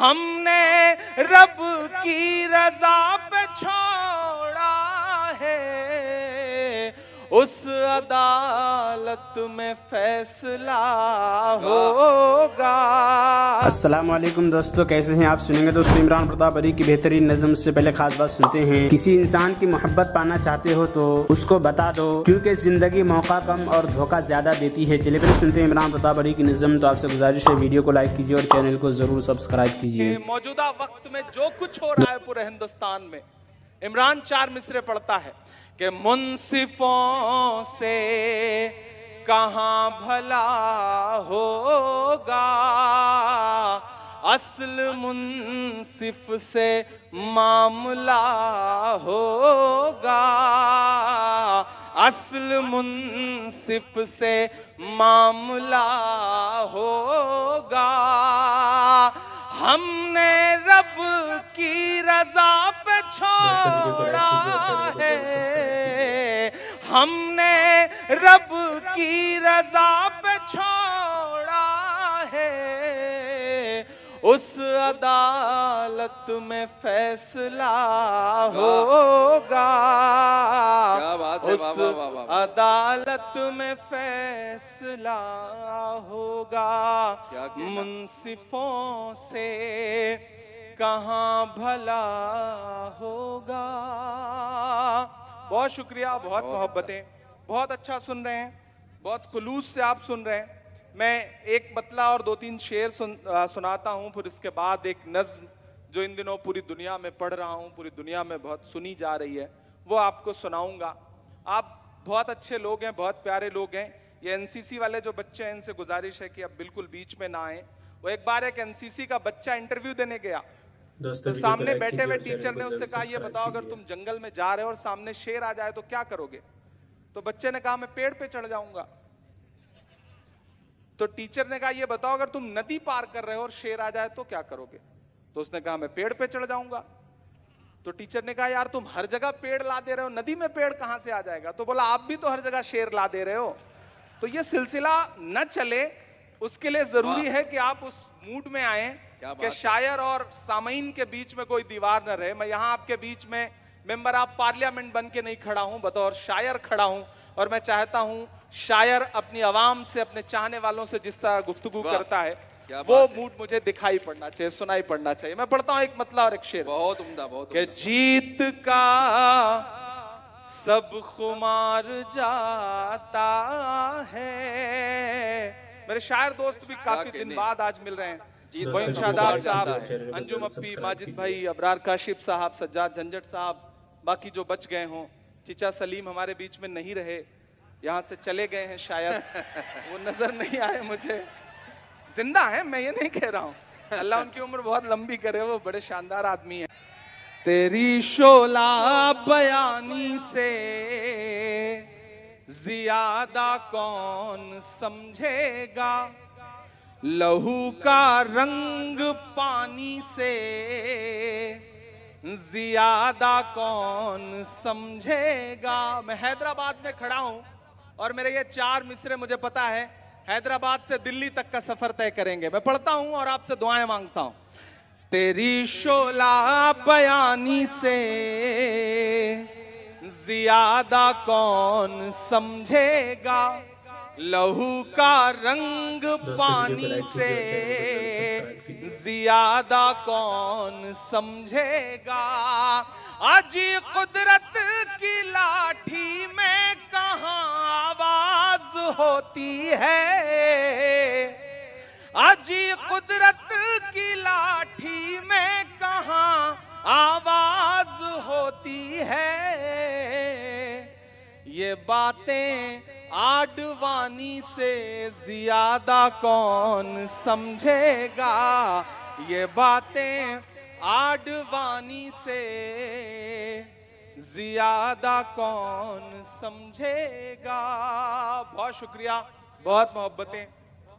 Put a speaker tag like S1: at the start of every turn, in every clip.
S1: ہم نے رب کی رضا پہ چھوڑا ہے، اس عدالت میں فیصلہ ہوگا۔
S2: السلام علیکم دوستو، کیسے ہیں آپ؟ سنیں گے دوستو عمران پرتاپ علی کی بہترین نظم سے پہلے خاص بات سنتے ہیں۔ کسی انسان کی محبت پانا چاہتے ہو تو اس کو بتا دو، کیونکہ زندگی موقع کم اور دھوکہ زیادہ دیتی ہے۔ چلیے پہلے سنتے ہیں عمران پرتاپ علی کی نظم۔ تو آپ سے گزارش ہے ویڈیو کو لائک کیجیے اور چینل کو ضرور سبسکرائب کیجیے۔
S1: موجودہ وقت میں جو کچھ ہو رہا ہے پورے ہندوستان میں، عمران 4 مصرے پڑھتا ہے کہ منصفوں سے کہاں بھلا ہوگا، اصل منصف سے معاملہ ہوگا، اصل منصف سے معاملہ ہوگا۔ ہم نے رب کی رضا پہ چھوڑا ہے، ہم نے رب کی رضا پہ چھوڑا ہے، اس عدالت میں فیصلہ ہوگا، اس عدالت میں فیصلہ ہوگا۔ منصفوں سے کہاں بھلا ہوگا۔ بہت شکریہ، بہت محبتیں، بہت اچھا سن رہے ہیں، بہت خلوص سے آپ سن رہے ہیں۔ میں ایک مطلع اور 2-3 شعر سناتا ہوں، پھر اس کے بعد ایک نظم جو ان دنوں پوری دنیا میں پڑھ رہا ہوں، پوری دنیا میں بہت سنی جا رہی ہے، وہ آپ کو سناؤں گا۔ آپ بہت اچھے لوگ ہیں، بہت پیارے لوگ ہیں۔ یہ NCC والے جو بچے ہیں، ان سے گزارش ہے کہ اب بالکل بیچ میں نہ آئیں۔ وہ ایک بار ایک NCC کا بچہ انٹرویو دینے گیا، تو سامنے بیٹھے ہوئے ٹیچر نے اس سے کہا یہ بتاؤ اگر تم جنگل میں جا رہے ہو اور سامنے شیر آ جائے تو کیا کرو گے؟ تو بچے نے کہا میں پیڑ پہ چڑھ جاؤں گا۔ تو ٹیچر نے کہا یہ بتاؤ اگر تم ندی پار کر رہے ہو اور شیر آ جائے تو کیا کرو گے؟ تو اس نے کہا میں پیڑ پہ چڑھ جاؤں گا۔ تو ٹیچر نے کہا یار تم ہر جگہ پیڑ لا دے رہے ہو، ندی میں پیڑ کہاں سے آ جائے گا؟ تو بولا آپ بھی تو ہر جگہ شیر لا دے رہے ہو۔ تو یہ سلسلہ نہ چلے، اس کے لیے ضروری ہے کہ آپ اس موڈ میں آئیں کہ شاعر اور سامعین کے بیچ میں کوئی دیوار نہ رہے۔ میں یہاں آپ کے بیچ میں ممبر آف پارلیمنٹ بن کے نہیں کھڑا ہوں، بطور شاعر کھڑا ہوں، اور میں چاہتا ہوں شاعر اپنی عوام سے، اپنے چاہنے والوں سے جس طرح گفتگو کرتا ہے وہ موڈ مجھے دکھائی پڑنا چاہیے، سنائی پڑنا چاہیے۔ میں پڑھتا ہوں ایک مطلع اور ایک شعر۔
S3: بہت عمدہ، بہت
S1: کہ جیت کا سب خمار جاتا ہے۔ میرے شاعر دوست بھی کافی دن بعد آج مل رہے ہیں، معین شاداب صاحب، انجم اپی، ماجد بھائی، ابرار کاشف صاحب، سجاد جھنجٹ صاحب، باقی جو بچ گئے ہوں، چچا سلیم ہمارے بیچ میں نہیں رہے، یہاں سے چلے گئے ہیں شاید، وہ نظر نہیں آئے مجھے، زندہ ہیں، میں یہ نہیں کہہ رہا ہوں، اللہ ان کی عمر بہت لمبی کرے، وہ بڑے شاندار آدمی ہیں۔ تیری شعلہ بیانی سے زیادہ کون سمجھے گا، لہو کا رنگ پانی سے زیادہ کون سمجھے گا۔ میں حیدرآباد میں کھڑا ہوں اور میرے یہ 4 مصرے مجھے پتا ہے حیدرآباد سے دلی تک کا سفر طے کریں گے۔ میں پڑھتا ہوں اور آپ سے دعائیں مانگتا ہوں۔ تیری شعلہ بیانی سے زیادہ کون سمجھے گا، لہو کا رنگ پانی سے زیادہ کون سمجھے گا۔ آجی قدرت کی لاٹھی میں کہاں آواز ہوتی ہے، آجی قدرت کی لاٹھی میں کہاں آواز ہوتی ہے، یہ باتیں آڈوانی سے زیادہ کون سمجھے گا، یہ باتیں آڈوانی سے زیادہ کون سمجھے گا۔ بہت شکریہ، بہت محبتیں۔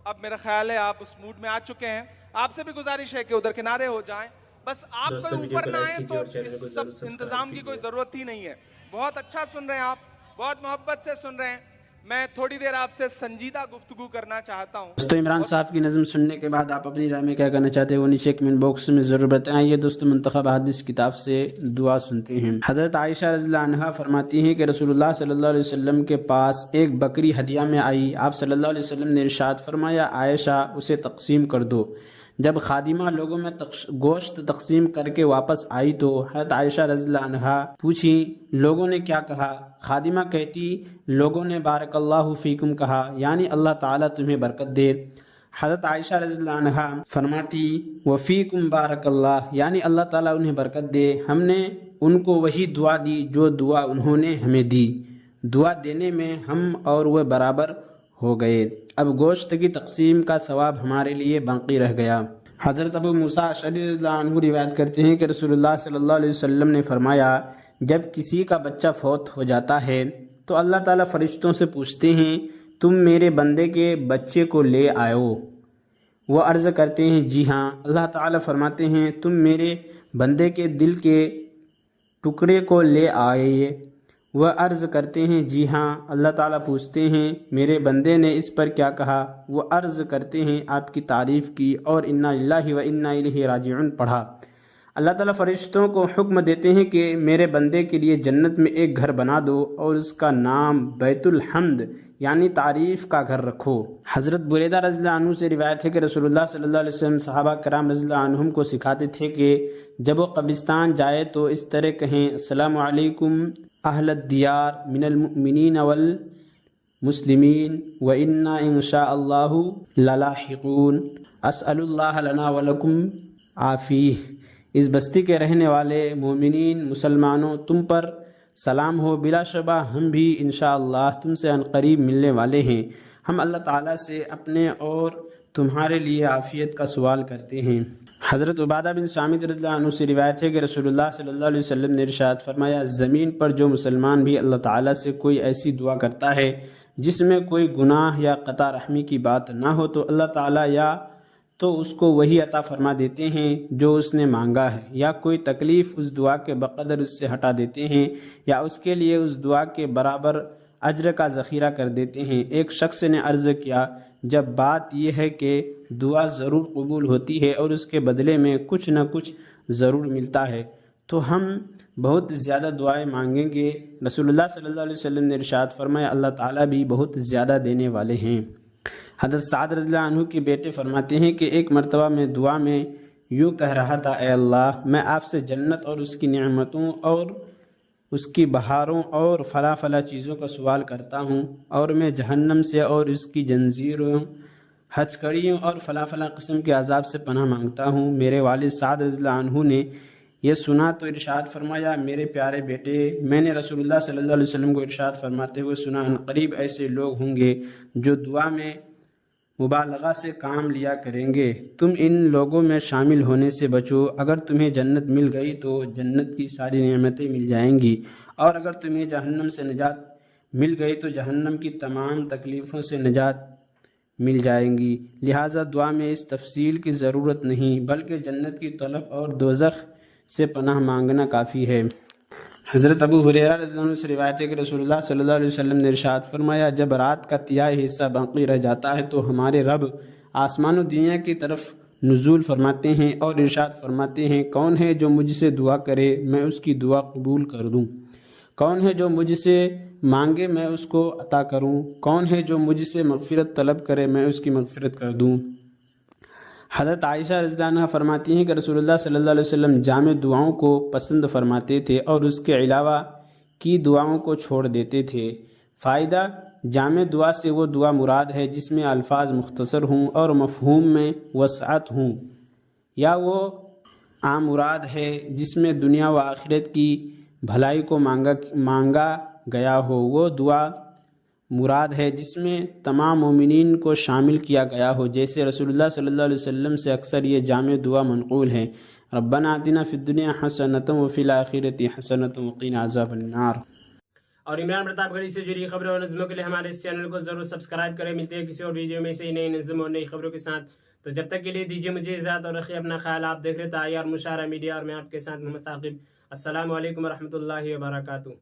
S1: اب میرا خیال ہے آپ اس موڈ میں آ چکے ہیں، آپ سے بھی گزارش ہے کہ ادھر کنارے ہو جائیں، بس آپ کوئی اوپر نہ آئیں تو اس سب انتظام کی کوئی ضرورت ہی نہیں ہے۔ بہت اچھا سن رہے ہیں آپ، بہت محبت سے سن رہے ہیں۔ میں تھوڑی دیر آپ سے سنجیدہ گفتگو کرنا چاہتا ہوں.
S2: دوستو عمران صاحب کی نظم سننے کے بعد آپ اپنی رائے میں کیا کہنا چاہتے ہیں وہ نیچے کمنٹ باکس میں ضرور بتائیں. یہ دوستو منتخب احادیث کتاب سے دعا سنتے ہیں. حضرت عائشہ رضی اللہ عنہا فرماتی ہیں کہ رسول اللہ صلی اللہ علیہ وسلم کے پاس ایک بکری ہدیہ میں آئی. آپ صلی اللہ علیہ وسلم نے ارشاد فرمایا عائشہ اسے تقسیم کر دو. جب خادمہ لوگوں میں گوشت تقسیم کر کے واپس آئی تو حضرت عائشہ رضی اللہ عنہا پوچھی لوگوں نے کیا کہا؟ خادمہ کہتی لوگوں نے بارک اللہ فیکم کہا، یعنی اللہ تعالیٰ تمہیں برکت دے. حضرت عائشہ رضی اللہ عنہا فرماتی وفیکم بارک اللہ، یعنی اللہ تعالیٰ انہیں برکت دے. ہم نے ان کو وہی دعا دی جو دعا انہوں نے ہمیں دی. دعا دینے میں ہم اور وہ برابر ہو گئے. اب گوشت کی تقسیم کا ثواب ہمارے لیے باقی رہ گیا. حضرت ابو موسیٰ اشعری رضی اللہ عنہ روایت کرتے ہیں کہ رسول اللہ صلی اللہ علیہ وسلم نے فرمایا جب کسی کا بچہ فوت ہو جاتا ہے تو اللہ تعالیٰ فرشتوں سے پوچھتے ہیں تم میرے بندے کے بچے کو لے آئو؟ وہ عرض کرتے ہیں جی ہاں. اللہ تعالیٰ فرماتے ہیں تم میرے بندے کے دل کے ٹکڑے کو لے آئے؟ وہ عرض کرتے ہیں جی ہاں. اللہ تعالیٰ پوچھتے ہیں میرے بندے نے اس پر کیا کہا؟ وہ عرض کرتے ہیں آپ کی تعریف کی اور انا للہ و انا الیہ راجعون پڑھا. اللہ تعالیٰ فرشتوں کو حکم دیتے ہیں کہ میرے بندے کے لیے جنت میں ایک گھر بنا دو اور اس کا نام بیت الحمد یعنی تعریف کا گھر رکھو. حضرت بریدہ رضی اللہ عنہ سے روایت ہے کہ رسول اللہ صلی اللہ علیہ وسلم صحابہ کرام رضی اللہ عنہم کو سکھاتے تھے کہ جب وہ قبرستان جائے تو اس طرح کہیں السلام علیکم اہل الدیار من المؤمنین والمسلمین وإنا ان شاء اللہ للاحقون اسأل اللہ لنا ولکم عافیہ. اس بستی کے رہنے والے مومنین مسلمانوں تم پر سلام ہو، بلا شبہ ہم بھی انشاءاللہ تم سے عنقریب ملنے والے ہیں. ہم اللہ تعالیٰ سے اپنے اور تمہارے لیے عافیت کا سوال کرتے ہیں. حضرت عبادہ بن صامت رضی اللہ عنہ سے روایت ہے کہ رسول اللہ صلی اللہ علیہ وسلم نے ارشاد فرمایا زمین پر جو مسلمان بھی اللہ تعالیٰ سے کوئی ایسی دعا کرتا ہے جس میں کوئی گناہ یا قطع رحمی کی بات نہ ہو تو اللہ تعالیٰ یا تو اس کو وہی عطا فرما دیتے ہیں جو اس نے مانگا ہے، یا کوئی تکلیف اس دعا کے بقدر اس سے ہٹا دیتے ہیں، یا اس کے لیے اس دعا کے برابر اجر کا ذخیرہ کر دیتے ہیں. ایک شخص نے عرض کیا جب بات یہ ہے کہ دعا ضرور قبول ہوتی ہے اور اس کے بدلے میں کچھ نہ کچھ ضرور ملتا ہے تو ہم بہت زیادہ دعائیں مانگیں گے. رسول اللہ صلی اللہ علیہ وسلم نے ارشاد فرمایا اللہ تعالیٰ بھی بہت زیادہ دینے والے ہیں. حضرت سعد رضی اللہ عنہ کے بیٹے فرماتے ہیں کہ ایک مرتبہ میں دعا میں یوں کہہ رہا تھا اے اللہ میں آپ سے جنت اور اس کی نعمتوں اور اس کی بہاروں اور فلاں فلاں چیزوں کا سوال کرتا ہوں، اور میں جہنم سے اور اس کی جنزیروں ہچکڑیوں اور فلاں فلاں قسم کے عذاب سے پناہ مانگتا ہوں. میرے والد سعد رضی اللہ عنہ نے یہ سنا تو ارشاد فرمایا میرے پیارے بیٹے میں نے رسول اللہ صلی اللہ علیہ وسلم کو ارشاد فرماتے ہوئے سنا قریب ایسے لوگ ہوں گے جو دعا میں مبالغہ سے کام لیا کریں گے. تم ان لوگوں میں شامل ہونے سے بچو. اگر تمہیں جنت مل گئی تو جنت کی ساری نعمتیں مل جائیں گی، اور اگر تمہیں جہنم سے نجات مل گئی تو جہنم کی تمام تکلیفوں سے نجات مل جائیں گی. لہٰذا دعا میں اس تفصیل کی ضرورت نہیں بلکہ جنت کی طلب اور دوزخ سے پناہ مانگنا کافی ہے. حضرت ابو ہریرہ رضی اللہ عنہ سے روایت ہے کہ رسول اللہ صلی اللہ علیہ وسلم نے ارشاد فرمایا جب رات کا تیائی حصہ باقی رہ جاتا ہے تو ہمارے رب آسمان و دنیا کی طرف نزول فرماتے ہیں اور ارشاد فرماتے ہیں کون ہے جو مجھ سے دعا کرے میں اس کی دعا قبول کر دوں، کون ہے جو مجھ سے مانگے میں اس کو عطا کروں، کون ہے جو مجھ سے مغفرت طلب کرے میں اس کی مغفرت کر دوں. حضرت عائشہ رضی اللہ عنہا فرماتی ہیں کہ رسول اللہ صلی اللہ علیہ وسلم جامع دعاؤں کو پسند فرماتے تھے اور اس کے علاوہ کی دعاؤں کو چھوڑ دیتے تھے. فائدہ جامع دعا سے وہ دعا مراد ہے جس میں الفاظ مختصر ہوں اور مفہوم میں وسعت ہوں، یا وہ عام مراد ہے جس میں دنیا و آخرت کی بھلائی کو مانگا گیا ہو. وہ دعا مراد ہے جس میں تمام مومنین کو شامل کیا گیا ہو، جیسے رسول اللہ صلی اللہ علیہ وسلم سے اکثر یہ جامع دعا منقول ہے ربنا آتنا فی الدنیا حسنۃ وفی الآخرۃ حسنۃ وقنا عذاب النار. اور عمران پرتاپ گھری سے جڑی خبروں اور نظموں کے لیے ہمارے اس چینل کو ضرور سبسکرائب کریں. ملتے ہیں کسی اور ویڈیو میں سے نئی نظم اور نئی خبروں کے ساتھ. تو جب تک کے لیے دیجیے مجھے اجازت اور رکھیے اپنا خیال. آپ دیکھ رہے تھے IR مشاہرہ میڈیا اور میں آپ کے ساتھ محمد عاقب. السلام علیکم ورحمۃ اللہ وبرکاتہ.